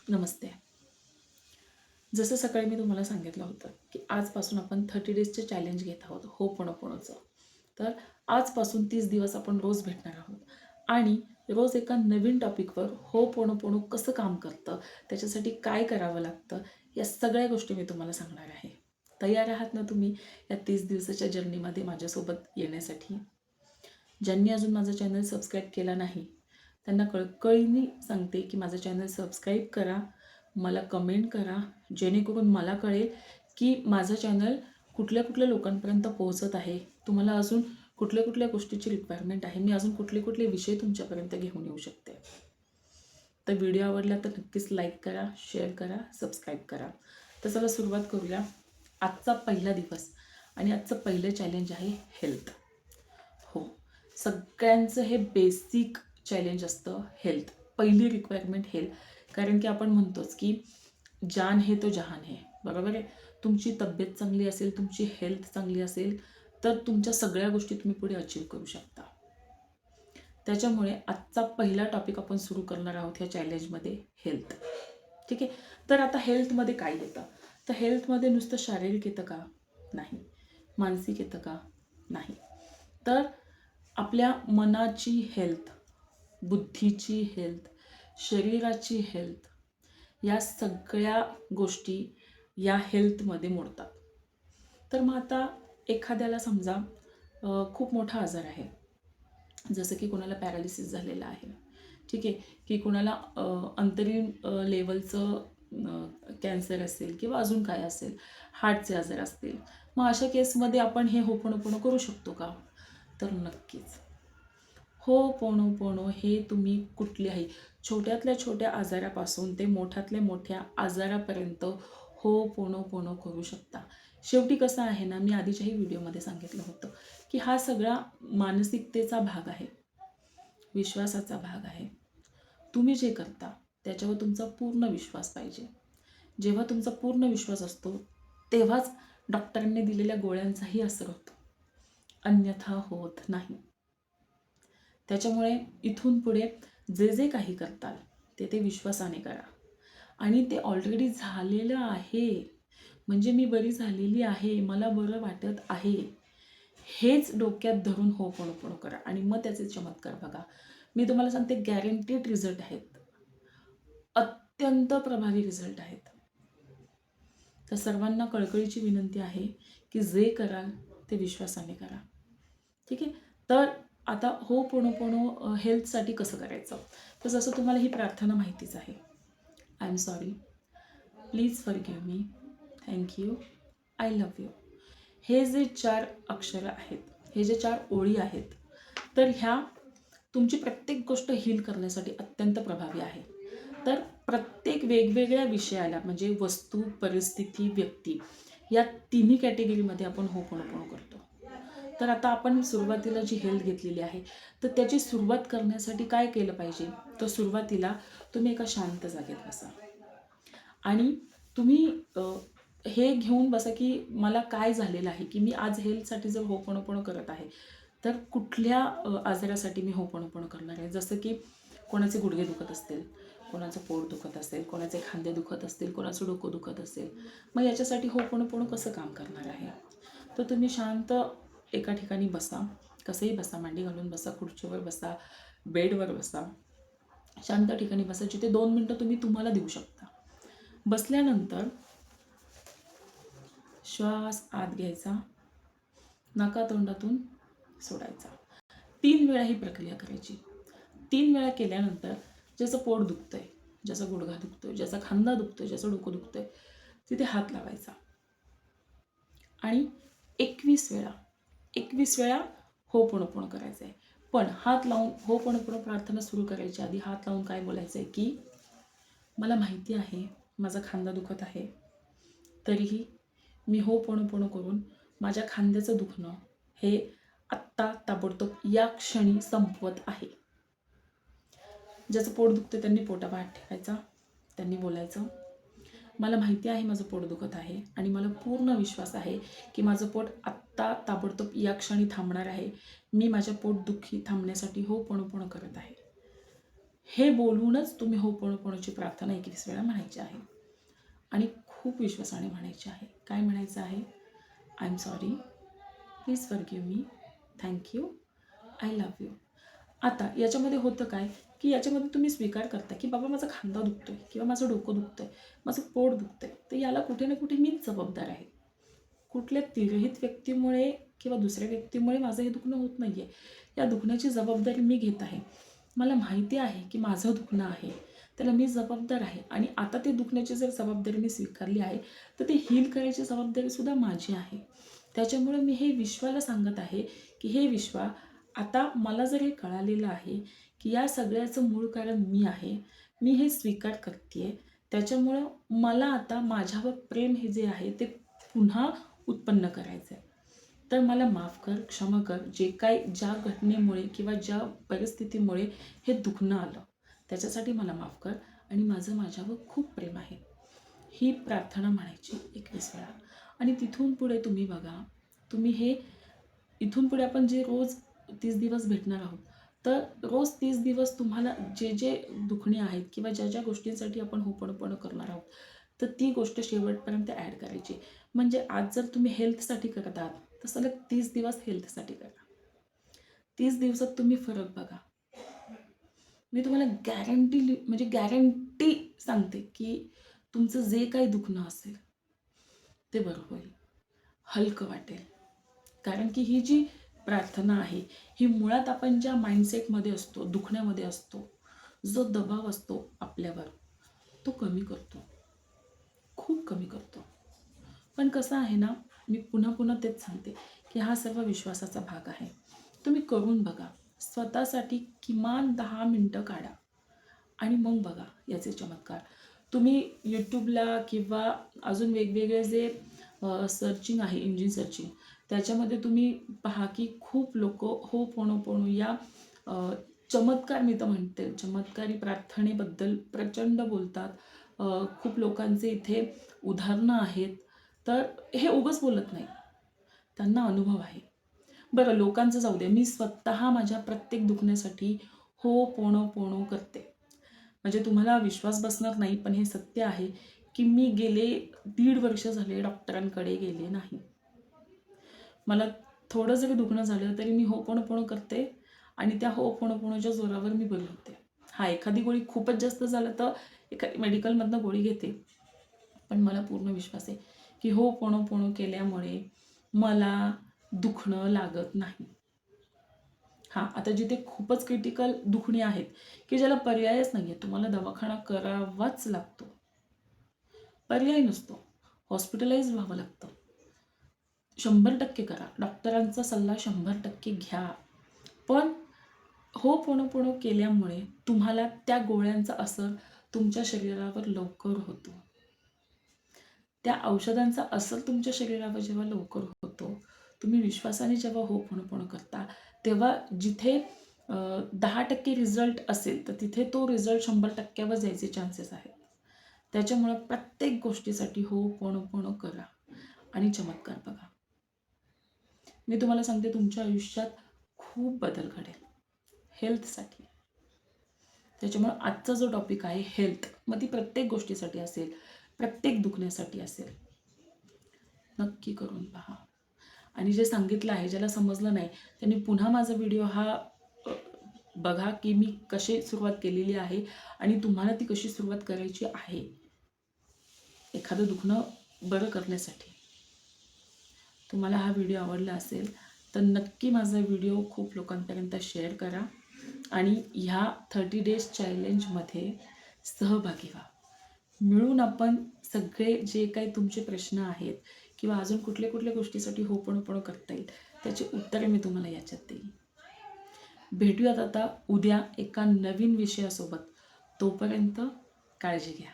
नमस्ते. जसं सकाळी मी तुम्हाला सांगितलं होतं, की आजपासून आपण 30 डेजचे चॅलेंज घेत आहोत होपोनोपोनोचं. तर आजपासून 30 दिवस आपण रोज भेटणार आहोत आणि रोज एका नवीन टॉपिकवर होपोनोपोनो कसं काम करतं, त्याच्यासाठी काय करावं लागतं, या सगळ्या गोष्टी मी तुम्हाला सांगणार आहे. तयार आहात ना तुम्ही या 30 दिवसाच्या जर्नीमध्ये माझ्यासोबत येण्यासाठी? ज्यांनी अजून माझं चॅनल सबस्क्राईब केला नाही, त्यांना कळकळीने सांगते की माझं चॅनल सबस्क्राईब करा, मला कमेंट करा, जेणेकरून मला कळेल की माझं चॅनल कुठल्या कुठल्या लोकांपर्यंत पोहोचत आहे. तुम्हाला अजून कुठल्या कुठल्या गोष्टीची रिक्वायरमेंट आहे, मी अजून कुठले कुठले विषय तुमच्यापर्यंत घेऊन येऊ शकते. तर व्हिडिओ आवडला तर नक्कीच लाईक करा, शेअर करा, सबस्क्राईब करा. तर चला सुरुवात करूया. आजचा पहिला दिवस आणि आजचं पहिलं चॅलेंज आहे हेल्थ. हो, सगळ्यांचं हे बेसिक चॅलेंज असतं हेल्थ. पहिली रिक्वायरमेंट हेल्थ. कारण की आपण म्हणतोच की जान है तो जहान है, बरोबर आहे. तुमची तब्येत चांगली असेल, तुमची हेल्थ चांगली असेल, तर तुमच्या सगळ्या गोष्टी तुम्ही पुढे अचीव करू शकता. त्याच्यामुळे आजचा पहिला टॉपिक आपण सुरू करणार आहोत ह्या चॅलेंजमध्ये, हेल्थ. ठीक आहे. तर आता हेल्थमध्ये काय येतं? तर हेल्थमध्ये नुसतं शारीरिक येतं का? नाही. मानसिक येतं का? नाही. तर आपल्या मनाची हेल्थ, बुद्धीची हेल्थ, शरीराची हेल्थ, या सगळ्या गोष्टी या हेल्थमध्ये मोडतात. तर मग आता एखाद्याला समजा खूप मोठा आजार आहे, जसं की कोणाला पॅरालिसिस झालेलं आहे, ठीक आहे, की कोणाला अंतरीण लेवलचं कॅन्सर असेल किंवा अजून काय असेल, हार्टचे आजार असतील. मग अशा केसमध्ये आपण हे होपोनोपोनो करू शकतो का? तर नक्कीच. होपोनोपोनो हे तुम्ही कुठल्याही छोट्यातल्या छोट्या आजारापासून ते मोठ्यातल्या मोठ्या आजारापर्यंत होपोनोपोनो करू शकता. शेवटी कसं आहे ना, मी आधीच्याही व्हिडिओमध्ये सांगितलं होतं की हा सगळा मानसिकतेचा भाग आहे, विश्वासाचा भाग आहे. तुम्ही जे करता त्याच्यावर तुमचा पूर्ण विश्वास पाहिजे. जेव्हा तुमचा पूर्ण विश्वास असतो तेव्हाच डॉक्टरांनी दिलेल्या गोळ्यांचाही असर होतो, अन्यथा होत नाही. त्याच्यामुळे इथून पुढे जे जे काही करताल ते विश्वासाने करा. आणि ते ऑलरेडी झालेलं आहे, म्हणजे मी बरी झालेली आहे, मला बरं वाटत आहे, हेच डोक्यात धरून होपोनोपोनो करा आणि मग त्याचे चमत्कार बघा. मी तुम्हाला सांगते, गॅरंटीड रिझल्ट आहेत, अत्यंत प्रभावी रिझल्ट आहेत. तर सर्वांना कळकळीची विनंती आहे की जे कराल ते विश्वासाने करा. ठीक आहे. तर आता होपोनोपोनो हेल्थसाठी कसं करायचं? तर जसं तुम्हाला ही प्रार्थना माहितीच आहे. I am sorry, please forgive me, thank you, I love you. हे जे 4 अक्षरं आहेत, हे जे 4 ओळी आहेत, तर ह्या तुमची प्रत्येक गोष्ट हील करण्यासाठी अत्यंत प्रभावी आहे. तर प्रत्येक वेगवेगळ्या विषयाला, म्हणजे वस्तू, परिस्थिती, व्यक्ती, या तिन्ही कॅटेगरीमध्ये आपण होपोनोपोनो करतो. तर आता आपण सुरुवातीला जी हेल्थ घेतलेली आहे, तर त्याची सुरुवात करण्यासाठी काय केलं पाहिजे? तर सुरुवातीला तुम्ही एका शांत जागेत बसा आणि तुम्ही हे घेऊन बसा की मला काय झालेलं आहे, की मी आज हेल्थसाठी जर होपोनोपोनो करत आहे, तर कुठल्या आजारासाठी मी होपोनोपोनो करणार आहे. जसं की कोणाचे गुडघे दुखत असतील, कोणाचं पोट दुखत असेल, कोणाचे खांदे दुखत असतील, कोणाचं डोकं दुखत असेल, मग याच्यासाठी होपोनोपोनो कसं काम करणार आहे? तर तुम्ही शांत एका ठिकाणी बसा, कसंही बसा, मांडी घालून बसा, खुर्चीवर बसा, बेडवर बसा, शांत ठिकाणी बसा, जिथे 2 मिनटं तुम्ही तुम्हाला देऊ शकता. बसल्यानंतर श्वास आत घ्यायचा, नाकातोंडातून सोडायचा. 3 वेळा ही प्रक्रिया करायची. 3 वेळा केल्यानंतर ज्याचं पोट दुखतंय, ज्याचा गुडघा दुखतोय, ज्याचा खांदा दुखतोय, ज्याचं डोकं दुखतंय, तिथे हात लावायचा आणि 21 वेळा होपोनोपोनो करायचं आहे. पण हात लावून होपोनोपोनो प्रार्थना सुरू करायच्या आधी हात लावून काय बोलायचं आहे की मला माहिती आहे माझा खांदा दुखत आहे, तरीही मी होपोनोपोनो करून माझ्या खांद्याचं दुखणं हे आत्ता ताबडतोब या क्षणी संपवत आहे. ज्याचं पोट दुखतं त्यांनी पोटावर हात ठेवायचा, त्यांनी बोलायचं, मला माहिती आहे माझं पोट दुखत आहे आणि मला पूर्ण विश्वास आहे की माझं पोट आत्ता ताबडतोब या क्षणी थांबणार आहे. मी माझ्या पोटदुखी थांबण्यासाठी होपोनोपोनो करत आहे. हे बोलूनच तुम्ही होपोनोपोनोची प्रार्थना 21 वेळा म्हणायची आहे आणि खूप विश्वासाने म्हणायची आहे. काय म्हणायचं आहे? I am sorry, please forgive me, thank you, I love you. आता याच्यामध्ये होतं काय, की याच्यामध्ये तुम्ही स्वीकार करता की बाबा माझा खांदा दुखतोय किंवा माझं डोकं दुखतंय, माझं पोट दुखतंय, तर याला कुठे ना कुठे मीच जबाबदार आहे. कुठल्या तिरहित व्यक्तीमुळे किंवा दुसऱ्या व्यक्तीमुळे माझं हे दुखणं होत नाही आहे. या दुखण्याची जबाबदारी मी घेत आहे. मला माहिती आहे की माझं दुखणं आहे, त्याला मी जबाबदार आहे आणि आता ते दुखण्याची जर जबाबदारी मी स्वीकारली आहे, तर ते हील करायची जबाबदारीसुद्धा माझी आहे. त्याच्यामुळं मी हे विश्वाला सांगत आहे की हे विश्वा, आता मला जर हे कळालेलं आहे की या सगळ्याचं मूळ कारण मी आहे, मी हे स्वीकार करते आहे. त्याच्यामुळं मला आता माझ्यावर प्रेम हे जे आहे ते पुन्हा उत्पन्न करायचं आहे. तर मला माफ कर, क्षमा कर, जे काय ज्या घटनेमुळे किंवा ज्या परिस्थितीमुळे हे दुखणं आलं, त्याच्यासाठी मला माफ कर आणि माझं माझ्यावर खूप प्रेम आहे. ही प्रार्थना म्हणायची 21 वेळा आणि तिथून पुढे तुम्ही बघा, तुम्ही हे इथून पुढे आपण जे रोज 30 दिवस भेटणार आहोत, तर रोज 30 दिवस तुम्हाला जे जे दुखणे आहेत किंवा ज्या ज्या गोष्टींसाठी आपण होपणपणं करणार आहोत, तर ती गोष्ट शेवटपर्यंत ॲड करायची. म्हणजे आज जर तुम्ही हेल्थसाठी करत आहात, तर सलग 30 दिवस हेल्थसाठी करा. 30 दिवसात तुम्ही फरक बघा. मी तुम्हाला म्हणजे गॅरंटी सांगते की तुमचं जे काही दुखणं असेल ते बरं होईल, हलकं वाटेल. कारण की ही जी प्रार्थना आहे, ही मुळात आपण ज्या माइंडसेटमध्ये असतो, दुखण्यामध्ये असतो, जो दबाव असतो आपल्यावर, तो कमी करतो, खूप कमी करतो. पण कसं आहे ना, मी पुन्हा पुन्हा तेच सांगते की हा सर्व विश्वासाचा भाग आहे. तुम्ही करून बघा. स्वतःसाठी किमान 10 मिनटं काढा आणि मग बघा याचे चमत्कार. तुम्ही यूट्यूबला किंवा अजून वेगवेगळे जे सर्चिंग आहे, इंजिन सर्चिंग, त्याच्यामध्ये तुम्ही पहा की खूप लोकं होपोनोपोनो या अ, चमत्कार, मी तर म्हणते चमत्कारी प्रार्थनेबद्दल प्रचंड बोलतात. खूप लोकांचे इथे उदाहरणं आहेत. तर हे उगाच बोलत नाही, त्यांना अनुभव आहे. बरं, लोकांचं जाऊ द्या, मी स्वतः माझ्या प्रत्येक दुखण्यासाठी होपोनोपोनो करते. म्हणजे तुम्हाला विश्वास बसणार नाही, पण हे सत्य आहे की मी गेले 1.5 वर्ष झाले डॉक्टरांकडे गेले नाही. मला थोडं जरी दुखणं झालं तरी मी होपोनोपोनो करते आणि त्या होपोनोपोनोच्या जोरावर मी बरी होते. हां, एखादी गोळी खूपच जास्त झालं तर एखादी मेडिकलमधनं गोळी घेते. पण मला पूर्ण विश्वास आहे की होपोनोपोनो केल्यामुळे मला दुखणं लागत नाही. हां, आता जिथे खूपच क्रिटिकल दुखणी आहेत की ज्याला पर्यायच नाही आहे, तुम्हाला दवाखाना करावाच लागतो, पर्याय नसतो, हॉस्पिटलाइज व्हावं लागतं, 100% करा. डॉक्टरांचा सल्ला 100% घ्या. पण होपोनोपोनो केल्यामुळे तुम्हाला त्या गोळ्यांचा असर तुमच्या शरीरावर लवकर होतो. त्या औषधांचा असर तुमच्या शरीरावर जेव्हा लवकर होतो, तुम्ही विश्वासाने जेव्हा होपोनोपोनो करता, तेव्हा जिथे 10% रिझल्ट असेल, तर तिथे तो रिझल्ट 100% वर जायचे चान्सेस आहेत. त्याच्यामुळं प्रत्येक गोष्टीसाठी होपोनोपोनो करा आणि चमत्कार बघा. मी तुम्हाला सांगते, तुमच्या आयुष्यात खूप बदल घडेल हेल्थसाठी. त्याच्यामुळं आजचा जो टॉपिक आहे हेल्थ, मग ती प्रत्येक गोष्टीसाठी असेल, प्रत्येक दुखण्यासाठी असेल, नक्की करून पहा. आणि जे सांगितलं आहे, ज्याला समजलं नाही त्यांनी पुन्हा माझा व्हिडिओ हा अ, बघा की मी कशी सुरुवात केलेली आहे आणि तुम्हाला ती कशी सुरुवात करायची आहे एखादं दुखणं बरं करण्यासाठी. तुम्हाला हा व्हिडिओ आवडला असेल तर नक्की माझा व्हिडिओ खूप लोकांपर्यंत शेअर करा आणि ह्या 30 डेज चॅलेंजमध्ये सहभागी व्हा. मिळून आपण सगळे जे काही तुमचे प्रश्न आहेत किंवा अजून कुठल्या कुठल्या गोष्टीसाठी होपणपण करता येईल त्याची उत्तरे मी तुम्हाला याच्यात देईन. भेटूयात आता उद्या एका नवीन विषयासोबत. तोपर्यंत काळजी घ्या.